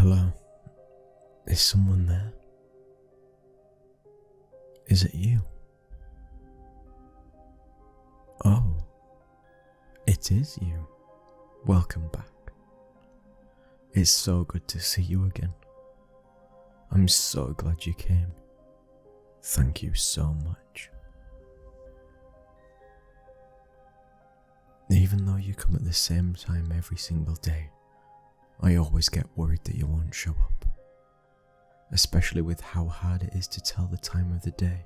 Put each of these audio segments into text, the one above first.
Hello? Is someone there? Is it you? Oh, it is you. Welcome back. It's so good to see you again. I'm so glad you came. Thank you so much. Even though you come at the same time every single day, I always get worried that you won't show up, especially with how hard it is to tell the time of the day.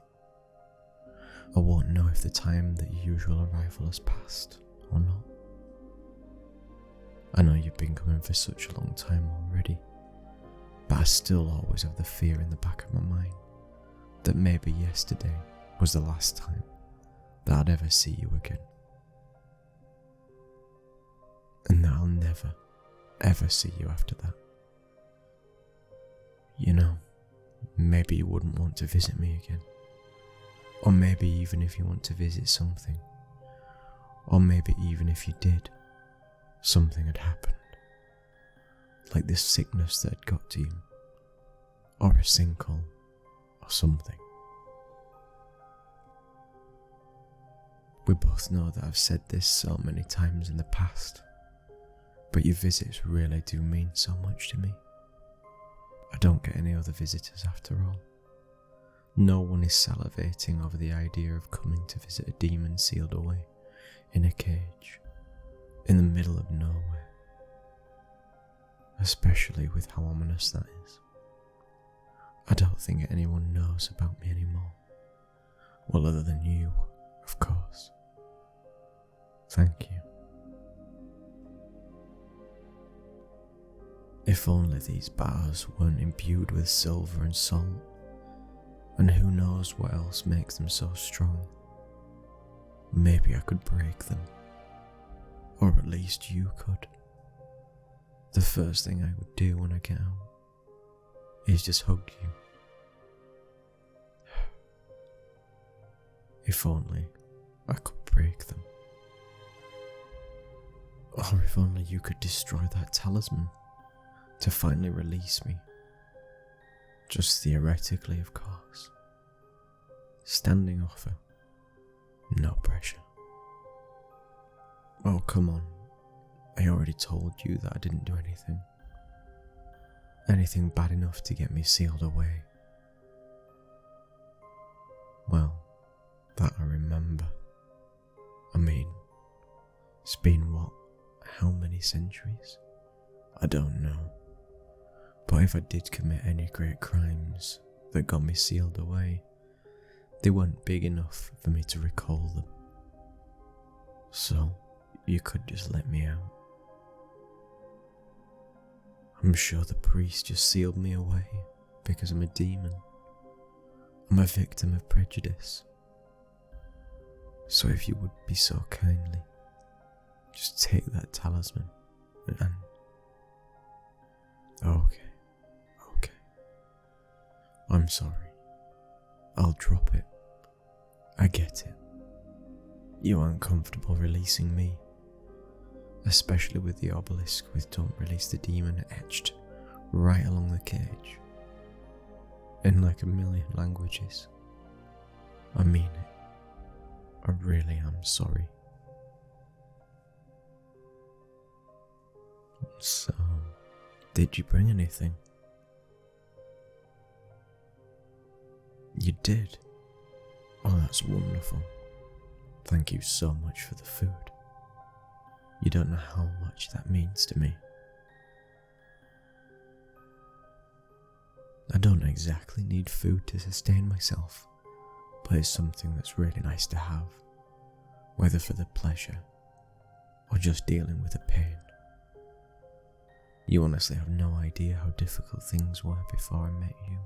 I won't know if the time that your usual arrival has passed or not. I know you've been coming for such a long time already, but I still always have the fear in the back of my mind that maybe yesterday was the last time that I'd ever see you again. And that I'll never, ever see you after that. You know, maybe you wouldn't want to visit me again. Or maybe even if you want to visit something. Or maybe even if you did, something had happened. Like this sickness that had got to you. Or a sinkhole. Or something. We both know that I've said this so many times in the past, but your visits really do mean so much to me. I don't get any other visitors after all. No one is salivating over the idea of coming to visit a demon sealed away in a cage, in the middle of nowhere. Especially with how ominous that is. I don't think anyone knows about me anymore. Well, other than you, of course. Thank you. If only these bars weren't imbued with silver and salt, and who knows what else makes them so strong. Maybe I could break them, or at least you could. The first thing I would do when I get out is just hug you. If only I could break them. Or if only you could destroy that talisman to finally release me. Just theoretically, of course. Standing offer. No pressure. Oh, come on. I already told you that I didn't do anything. Anything bad enough to get me sealed away. Well, that I remember. I mean, it's been what? How many centuries? I don't know. But if I did commit any great crimes that got me sealed away, they weren't big enough for me to recall them. So, you could just let me out. I'm sure the priest just sealed me away because I'm a demon. I'm a victim of prejudice. So if you would be so kindly, just take that talisman and... Okay. I'm sorry. I'll drop it. I get it. You aren't comfortable releasing me, especially with the obelisk with "Don't Release the Demon" etched right along the cage. In like a million languages. I mean it. I really am sorry. So, did you bring anything? You did? Oh, that's wonderful. Thank you so much for the food. You don't know how much that means to me. I don't exactly need food to sustain myself, but it's something that's really nice to have, whether for the pleasure or just dealing with the pain. You honestly have no idea how difficult things were before I met you.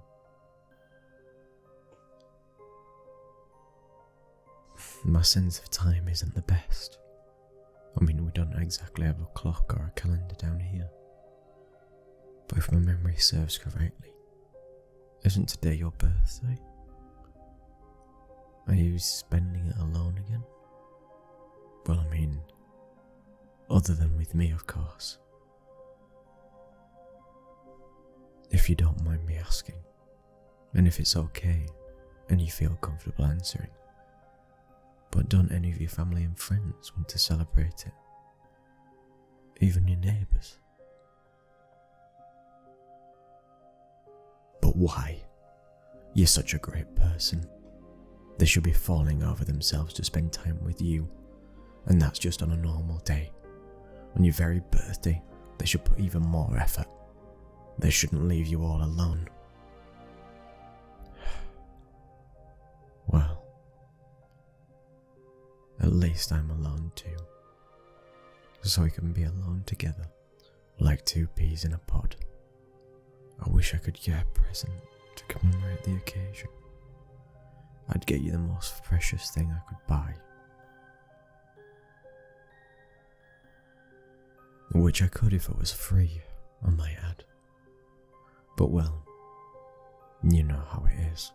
My sense of time isn't the best. I mean, we don't exactly have a clock or a calendar down here. But if my memory serves correctly, isn't today your birthday? Are you spending it alone again? Well, I mean, other than with me, of course. if you don't mind me asking, and if it's okay and you feel comfortable answering, but don't any of your family and friends want to celebrate it? Even your neighbours? But why? You're such a great person. They should be falling over themselves to spend time with you, and that's just on a normal day. On your very birthday, they should put even more effort. They shouldn't leave you all alone. Well, at least I'm alone too. So we can be alone together, like two peas in a pod. I wish I could get a present to commemorate the occasion. I'd get you the most precious thing I could buy. Which I could if it was free, I might add. But well, you know how it is.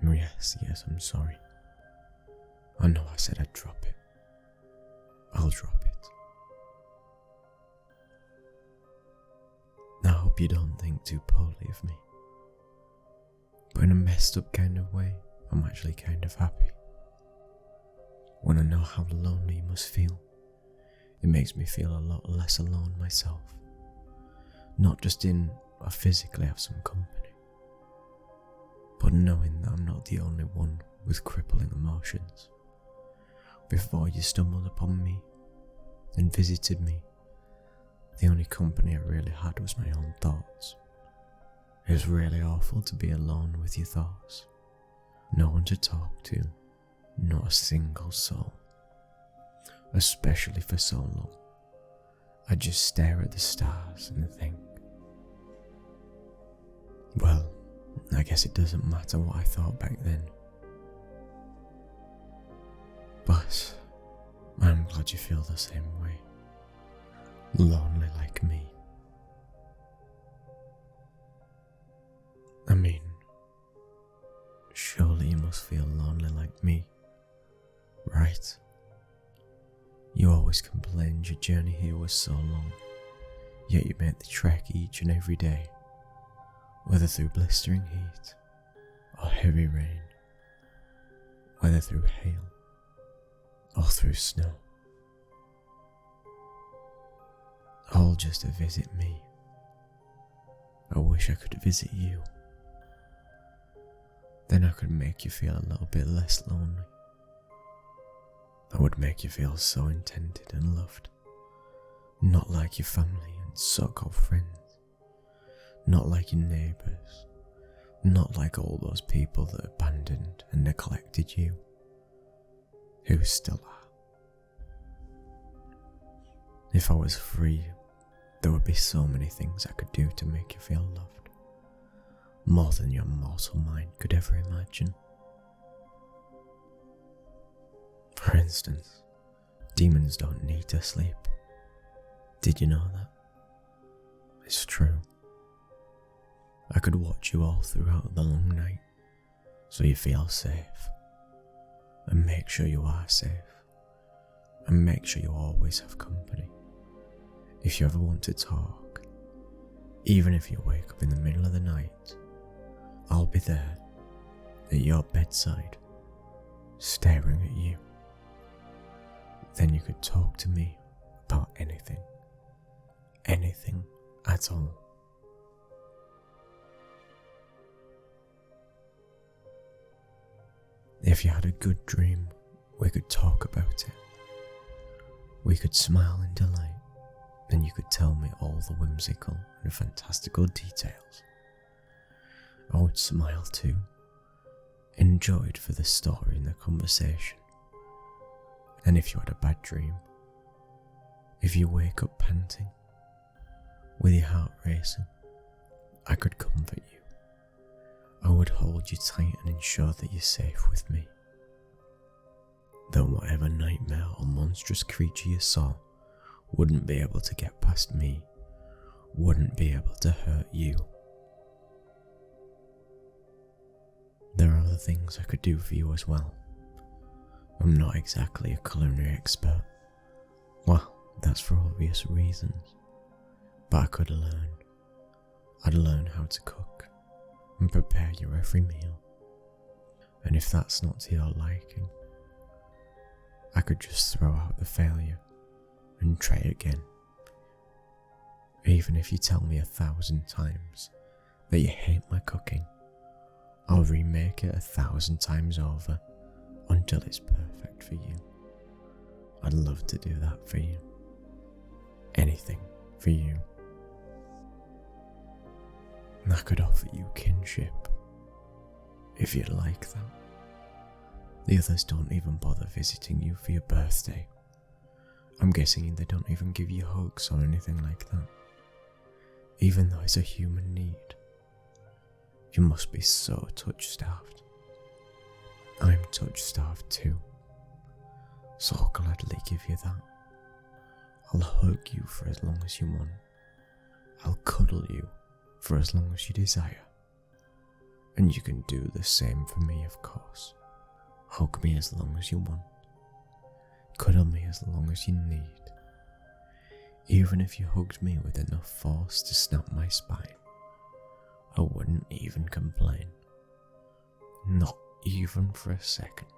Yes, I'm sorry. I know I said I'd drop it. I'll drop it. I hope you don't think too poorly of me. But in a messed up kind of way, I'm actually kind of happy. When I know how lonely you must feel, it makes me feel a lot less alone myself. Not just in I physically have some company, but knowing that I'm not the only one with crippling emotions. Before you stumbled upon me and visited me, the only company I really had was my own thoughts. It was really awful to be alone with your thoughts. No one to talk to, not a single soul. Especially for so long. I just stare at the stars and think, well, I guess it doesn't matter what I thought back then. But I'm glad you feel the same way. Lonely like me. I mean, surely you must feel lonely like me, right? You always complained your journey here was so long, yet you made the trek each and every day, whether through blistering heat or heavy rain, whether through hail or through snow, all just to visit me. I wish I could visit you. Then I could make you feel a little bit less lonely. I would make you feel so intended and loved. Not like your family and so-called friends. Not like your neighbours. Not like all those people that abandoned and neglected you. Who still are. If I was free, there would be so many things I could do to make you feel loved. More than your mortal mind could ever imagine. For instance, demons don't need to sleep. Did you know that? It's true. I could watch you all throughout the long night, so you feel safe. And make sure you are safe. And make sure you always have company. If you ever want to talk, even if you wake up in the middle of the night, I'll be there, at your bedside, staring at you. Then you could talk to me about anything. Anything at all. If you had a good dream, we could talk about it. We could smile in delight, and you could tell me all the whimsical and fantastical details. I would smile too, enjoyed for the story and the conversation. And if you had a bad dream, if you wake up panting, with your heart racing, I could comfort you. I would hold you tight and ensure that you're safe with me. That whatever nightmare or monstrous creature you saw wouldn't be able to get past me, wouldn't be able to hurt you. There are other things I could do for you as well. I'm not exactly a culinary expert. Well, that's for obvious reasons. But I could learn. I'd learn how to cook and prepare your every meal. And if that's not to your liking, I could just throw out the failure and try again. Even if you tell me 1,000 times that you hate my cooking, I'll remake it 1,000 times over until it's perfect for you. I'd love to do that for you. Anything for you. And I could offer you kinship, if you'd like that. The others don't even bother visiting you for your birthday. I'm guessing they don't even give you hugs or anything like that. Even though it's a human need. You must be so touch-starved. I'm touch-starved too. So I'll gladly give you that. I'll hug you for as long as you want. I'll cuddle you for as long as you desire. And you can do the same for me, of course. Hug me as long as you want. Cuddle me as long as you need. Even if you hugged me with enough force to snap my spine, I wouldn't even complain. Not even for a second.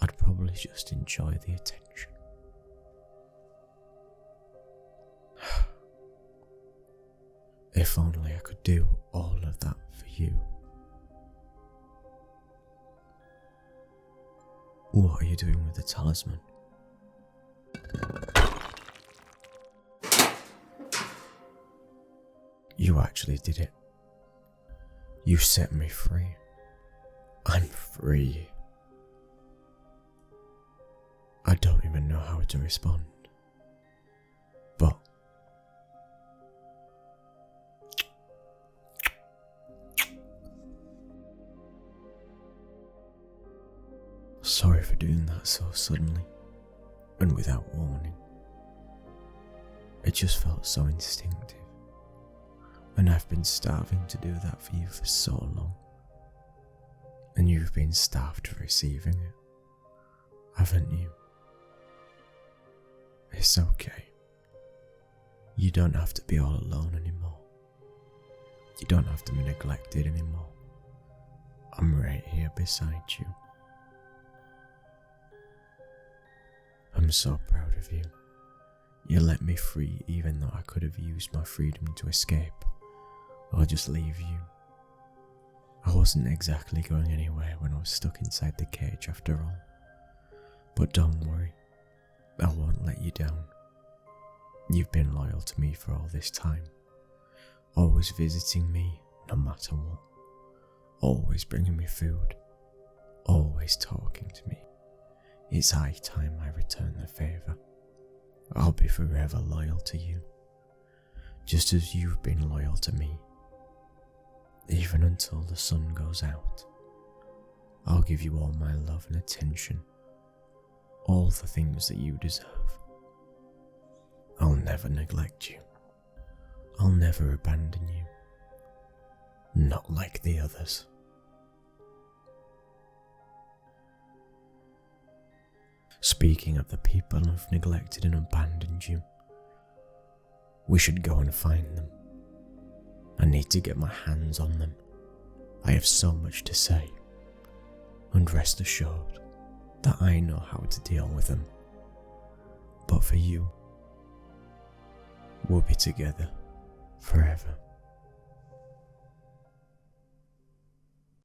I'd probably just enjoy the attention. If only I could do all of that for you. What are you doing with the talisman? You actually did it. You set me free. I'm free. I don't even know how to respond. But sorry for doing that so suddenly and without warning. It just felt so instinctive. And I've been starving to do that for you for so long. And you've been starved for receiving it, haven't you? It's okay. You don't have to be all alone anymore. You don't have to be neglected anymore. I'm right here beside you. I'm so proud of you. You let me free even though I could have used my freedom to escape. Or just leave you. I wasn't exactly going anywhere when I was stuck inside the cage after all. But don't worry, I won't let you down. You've been loyal to me for all this time, always visiting me no matter what, always bringing me food, always talking to me. It's high time I return the favour. I'll be forever loyal to you, just as you've been loyal to me. Even until the sun goes out, I'll give you all my love and attention, all the things that you deserve. I'll never neglect you. I'll never abandon you. Not like the others. Speaking of the people who've neglected and abandoned you, we should go and find them. I need to get my hands on them. I have so much to say. And rest assured that I know how to deal with them. But for you, we'll be together forever.